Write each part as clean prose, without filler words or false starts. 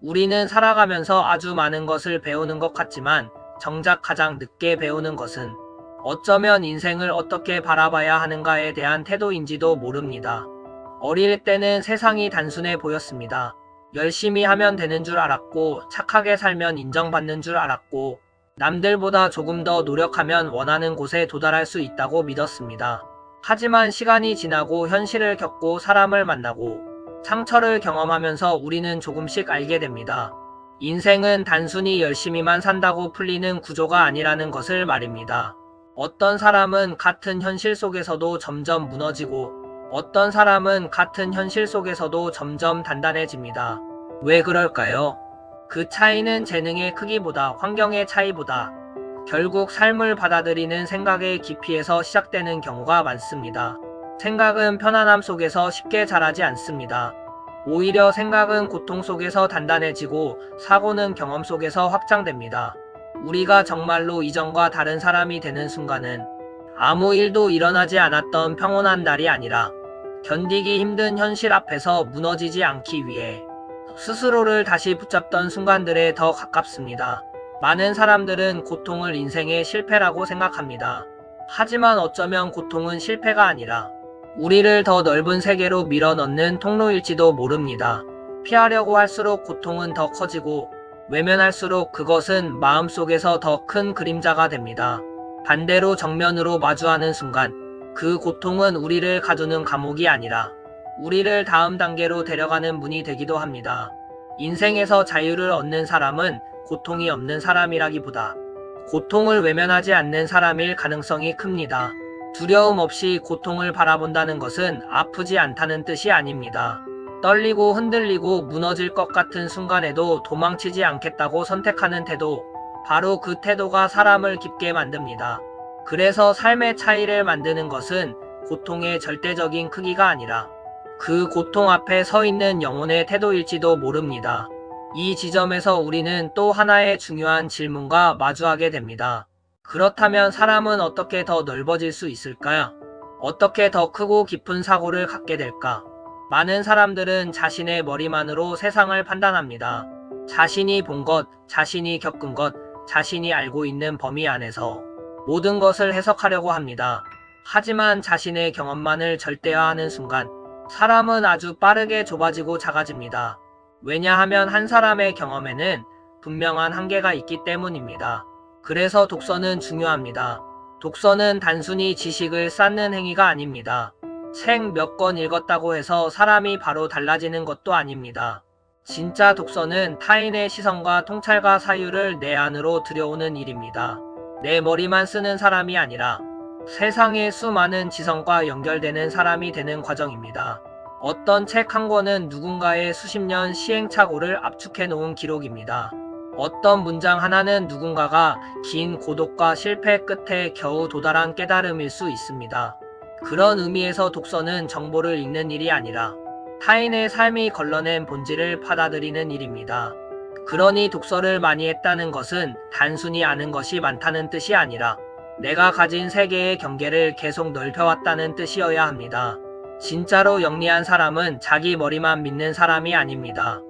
우리는 살아가면서 아주 많은 것을 배우는 것 같지만 정작 가장 늦게 배우는 것은 어쩌면 인생을 어떻게 바라봐야 하는가에 대한 태도인지도 모릅니다. 어릴 때는 세상이 단순해 보였습니다. 열심히 하면 되는 줄 알았고, 착하게 살면 인정받는 줄 알았고, 남들보다 조금 더 노력하면 원하는 곳에 도달할 수 있다고 믿었습니다. 하지만 시간이 지나고 현실을 겪고 사람을 만나고 상처를 경험하면서 우리는 조금씩 알게 됩니다. 인생은 단순히 열심히만 산다고 풀리는 구조가 아니라는 것을 말입니다. 어떤 사람은 같은 현실 속에서도 점점 무너지고 어떤 사람은 같은 현실 속에서도 점점 단단해집니다. 왜 그럴까요? 그 차이는 재능의 크기보다 환경의 차이보다 결국 삶을 받아들이는 생각의 깊이에서 시작되는 경우가 많습니다. 생각은 편안함 속에서 쉽게 자라지 않습니다. 오히려 생각은 고통 속에서 단단해지고 사고는 경험 속에서 확장됩니다. 우리가 정말로 이전과 다른 사람이 되는 순간은 아무 일도 일어나지 않았던 평온한 날이 아니라 견디기 힘든 현실 앞에서 무너지지 않기 위해 스스로를 다시 붙잡던 순간들에 더 가깝습니다. 많은 사람들은 고통을 인생의 실패라고 생각합니다. 하지만 어쩌면 고통은 실패가 아니라 우리를 더 넓은 세계로 밀어넣는 통로일지도 모릅니다. 피하려고 할수록 고통은 더 커지고 외면할수록 그것은 마음속에서 더 큰 그림자가 됩니다. 반대로 정면으로 마주하는 순간 그 고통은 우리를 가두는 감옥이 아니라 우리를 다음 단계로 데려가는 문이 되기도 합니다. 인생에서 자유를 얻는 사람은 고통이 없는 사람이라기보다 고통을 외면하지 않는 사람일 가능성이 큽니다. 두려움 없이 고통을 바라본다는 것은 아프지 않다는 뜻이 아닙니다. 떨리고 흔들리고 무너질 것 같은 순간에도 도망치지 않겠다고 선택하는 태도, 바로 그 태도가 사람을 깊게 만듭니다. 그래서 삶의 차이를 만드는 것은 고통의 절대적인 크기가 아니라 그 고통 앞에 서 있는 영혼의 태도일지도 모릅니다. 이 지점에서 우리는 또 하나의 중요한 질문과 마주하게 됩니다. 그렇다면 사람은 어떻게 더 넓어질 수 있을까요? 어떻게 더 크고 깊은 사고를 갖게 될까? 많은 사람들은 자신의 머리만으로 세상을 판단합니다. 자신이 본 것, 자신이 겪은 것, 자신이 알고 있는 범위 안에서 모든 것을 해석하려고 합니다. 하지만 자신의 경험만을 절대화하는 순간 사람은 아주 빠르게 좁아지고 작아집니다. 왜냐하면 한 사람의 경험에는 분명한 한계가 있기 때문입니다. 그래서 독서는 중요합니다. 독서는 단순히 지식을 쌓는 행위가 아닙니다. 책 몇 권 읽었다고 해서 사람이 바로 달라지는 것도 아닙니다. 진짜 독서는 타인의 시선과 통찰과 사유를 내 안으로 들여오는 일입니다. 내 머리만 쓰는 사람이 아니라 세상의 수많은 지성과 연결되는 사람이 되는 과정입니다. 어떤 책 한 권은 누군가의 수십 년 시행착오를 압축해 놓은 기록입니다. 어떤 문장 하나는 누군가가 긴 고독과 실패 끝에 겨우 도달한 깨달음일 수 있습니다. 그런 의미에서 독서는 정보를 읽는 일이 아니라 타인의 삶이 걸러낸 본질을 받아들이는 일입니다. 그러니 독서를 많이 했다는 것은 단순히 아는 것이 많다는 뜻이 아니라 내가 가진 세계의 경계를 계속 넓혀왔다는 뜻이어야 합니다. 진짜로 영리한 사람은 자기 머리만 믿는 사람이 아닙니다.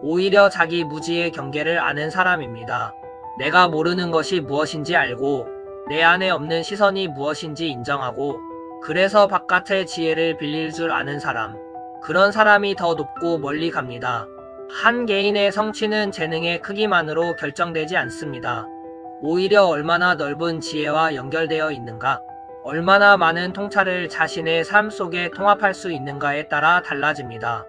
오히려 자기 무지의 경계를 아는 사람입니다. 내가 모르는 것이 무엇인지 알고 내 안에 없는 시선이 무엇인지 인정하고 그래서 바깥의 지혜를 빌릴 줄 아는 사람. 그런 사람이 더 높고 멀리 갑니다. 한 개인의 성취는 재능의 크기만으로 결정되지 않습니다. 오히려 얼마나 넓은 지혜와 연결되어 있는가, 얼마나 많은 통찰을 자신의 삶 속에 통합할 수 있는가에 따라 달라집니다.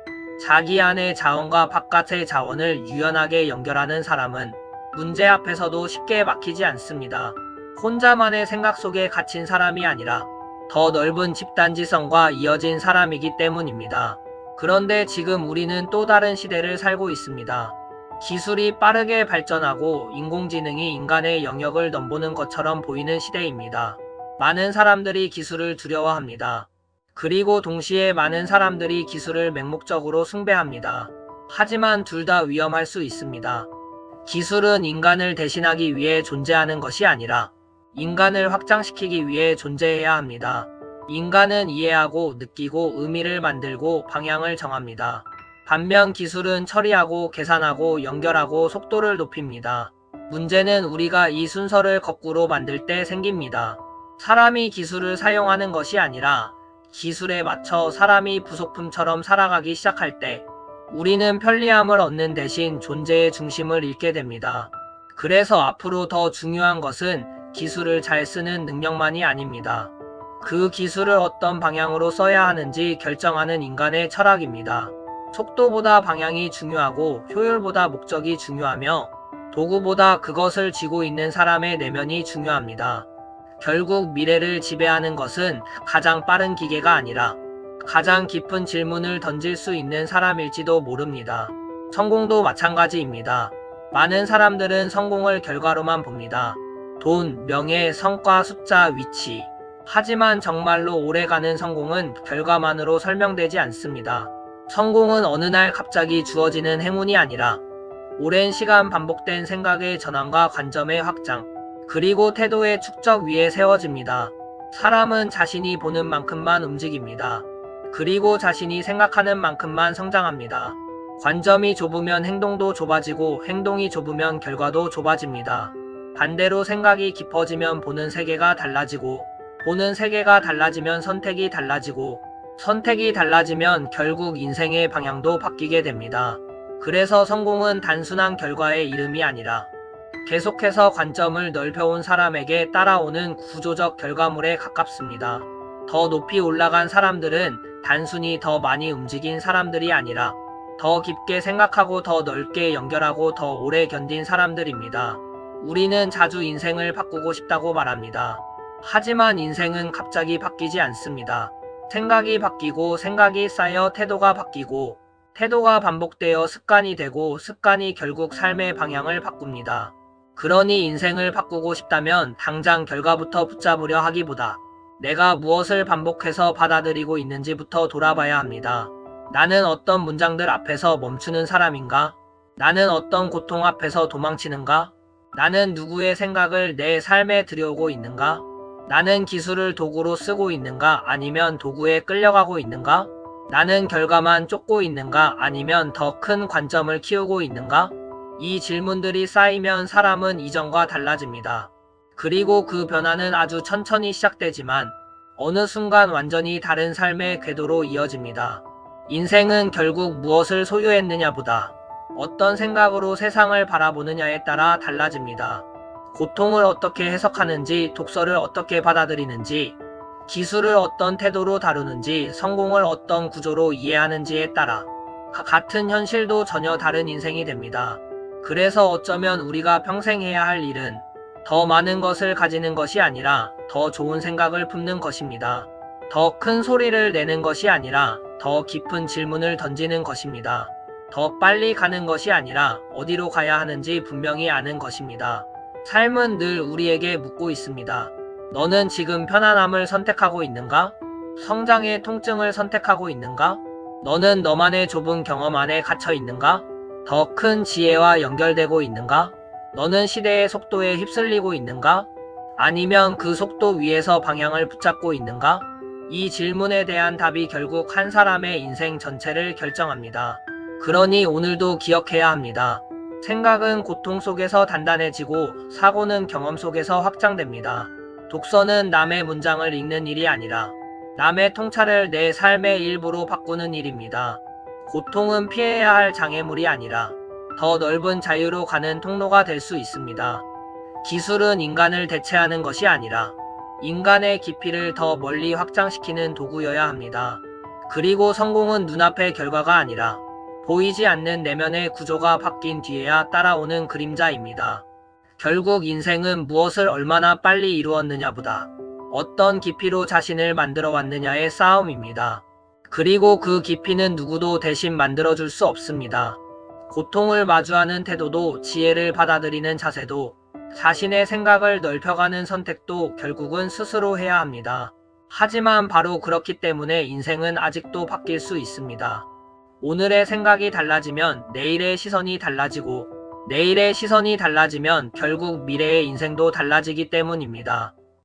자기 안의 자원과 바깥의 자원을 유연하게 연결하는 사람은 문제 앞에서도 쉽게 막히지 않습니다. 혼자만의 생각 속에 갇힌 사람이 아니라 더 넓은 집단지성과 이어진 사람이기 때문입니다. 그런데 지금 우리는 또 다른 시대를 살고 있습니다. 기술이 빠르게 발전하고 인공지능이 인간의 영역을 넘보는 것처럼 보이는 시대입니다. 많은 사람들이 기술을 두려워합니다. 그리고 동시에 많은 사람들이 기술을 맹목적으로 숭배합니다. 하지만 둘 다 위험할 수 있습니다. 기술은 인간을 대신하기 위해 존재하는 것이 아니라 인간을 확장시키기 위해 존재해야 합니다. 인간은 이해하고 느끼고 의미를 만들고 방향을 정합니다. 반면 기술은 처리하고 계산하고 연결하고 속도를 높입니다. 문제는 우리가 이 순서를 거꾸로 만들 때 생깁니다. 사람이 기술을 사용하는 것이 아니라 기술에 맞춰 사람이 부속품처럼 살아가기 시작할 때 우리는 편리함을 얻는 대신 존재의 중심을 잃게 됩니다. 그래서 앞으로 더 중요한 것은 기술을 잘 쓰는 능력만이 아닙니다. 그 기술을 어떤 방향으로 써야 하는지 결정하는 인간의 철학입니다. 속도보다 방향이 중요하고 효율보다 목적이 중요하며 도구보다 그것을 쥐고 있는 사람의 내면이 중요합니다. 결국 미래를 지배하는 것은 가장 빠른 기계가 아니라 가장 깊은 질문을 던질 수 있는 사람일지도 모릅니다. 성공도 마찬가지입니다. 많은 사람들은 성공을 결과로만 봅니다. 돈, 명예, 성과, 숫자, 위치. 하지만 정말로 오래가는 성공은 결과만으로 설명되지 않습니다. 성공은 어느 날 갑자기 주어지는 행운이 아니라 오랜 시간 반복된 생각의 전환과 관점의 확장, 그리고 태도의 축적 위에 세워집니다. 사람은 자신이 보는 만큼만 움직입니다. 그리고 자신이 생각하는 만큼만 성장합니다. 관점이 좁으면 행동도 좁아지고 행동이 좁으면 결과도 좁아집니다. 반대로 생각이 깊어지면 보는 세계가 달라지고 보는 세계가 달라지면 선택이 달라지고 선택이 달라지면 결국 인생의 방향도 바뀌게 됩니다. 그래서 성공은 단순한 결과의 이름이 아니라 계속해서 관점을 넓혀온 사람에게 따라오는 구조적 결과물에 가깝습니다. 더 높이 올라간 사람들은 단순히 더 많이 움직인 사람들이 아니라 더 깊게 생각하고 더 넓게 연결하고 더 오래 견딘 사람들입니다. 우리는 자주 인생을 바꾸고 싶다고 말합니다. 하지만 인생은 갑자기 바뀌지 않습니다. 생각이 바뀌고 생각이 쌓여 태도가 바뀌고 태도가 반복되어 습관이 되고 습관이 결국 삶의 방향을 바꿉니다. 그러니 인생을 바꾸고 싶다면 당장 결과부터 붙잡으려 하기보다 내가 무엇을 반복해서 받아들이고 있는지부터 돌아봐야 합니다. 나는 어떤 문장들 앞에서 멈추는 사람인가? 나는 어떤 고통 앞에서 도망치는가? 나는 누구의 생각을 내 삶에 들여오고 있는가? 나는 기술을 도구로 쓰고 있는가? 아니면 도구에 끌려가고 있는가? 나는 결과만 쫓고 있는가? 아니면 더 큰 관점을 키우고 있는가? 이 질문들이 쌓이면 사람은 이전과 달라집니다. 그리고 그 변화는 아주 천천히 시작되지만 어느 순간 완전히 다른 삶의 궤도로 이어집니다. 인생은 결국 무엇을 소유했느냐보다 어떤 생각으로 세상을 바라보느냐에 따라 달라집니다. 고통을 어떻게 해석하는지, 독서를 어떻게 받아들이는지, 기술을 어떤 태도로 다루는지, 성공을 어떤 구조로 이해하는지에 따라 같은 현실도 전혀 다른 인생이 됩니다. 그래서 어쩌면 우리가 평생 해야 할 일은 더 많은 것을 가지는 것이 아니라 더 좋은 생각을 품는 것입니다. 더 큰 소리를 내는 것이 아니라 더 깊은 질문을 던지는 것입니다. 더 빨리 가는 것이 아니라 어디로 가야 하는지 분명히 아는 것입니다. 삶은 늘 우리에게 묻고 있습니다. 너는 지금 편안함을 선택하고 있는가? 성장의 통증을 선택하고 있는가? 너는 너만의 좁은 경험 안에 갇혀 있는가? 더 큰 지혜와 연결되고 있는가? 너는 시대의 속도에 휩쓸리고 있는가? 아니면 그 속도 위에서 방향을 붙잡고 있는가? 이 질문에 대한 답이 결국 한 사람의 인생 전체를 결정합니다. 그러니 오늘도 기억해야 합니다. 생각은 고통 속에서 단단해지고 사고는 경험 속에서 확장됩니다. 독서는 남의 문장을 읽는 일이 아니라 남의 통찰을 내 삶의 일부로 바꾸는 일입니다. 고통은 피해야 할 장애물이 아니라 더 넓은 자유로 가는 통로가 될 수 있습니다. 기술은 인간을 대체하는 것이 아니라 인간의 깊이를 더 멀리 확장시키는 도구여야 합니다. 그리고 성공은 눈앞의 결과가 아니라 보이지 않는 내면의 구조가 바뀐 뒤에야 따라오는 그림자입니다. 결국 인생은 무엇을 얼마나 빨리 이루었느냐보다 어떤 깊이로 자신을 만들어 왔느냐의 싸움입니다. 그리고 그 깊이는 누구도 대신 만들어줄 수 없습니다. 고통을 마주하는 태도도 지혜를 받아들이는 자세도 자신의 생각을 넓혀가는 선택도 결국은 스스로 해야 합니다. 하지만 바로 그렇기 때문에 인생은 아직도 바뀔 수 있습니다. 오늘의 생각이 달라지면 내일의 시선이 달라지고 내일의 시선이 달라지면 결국 미래의 인생도 달라지기 때문입니다.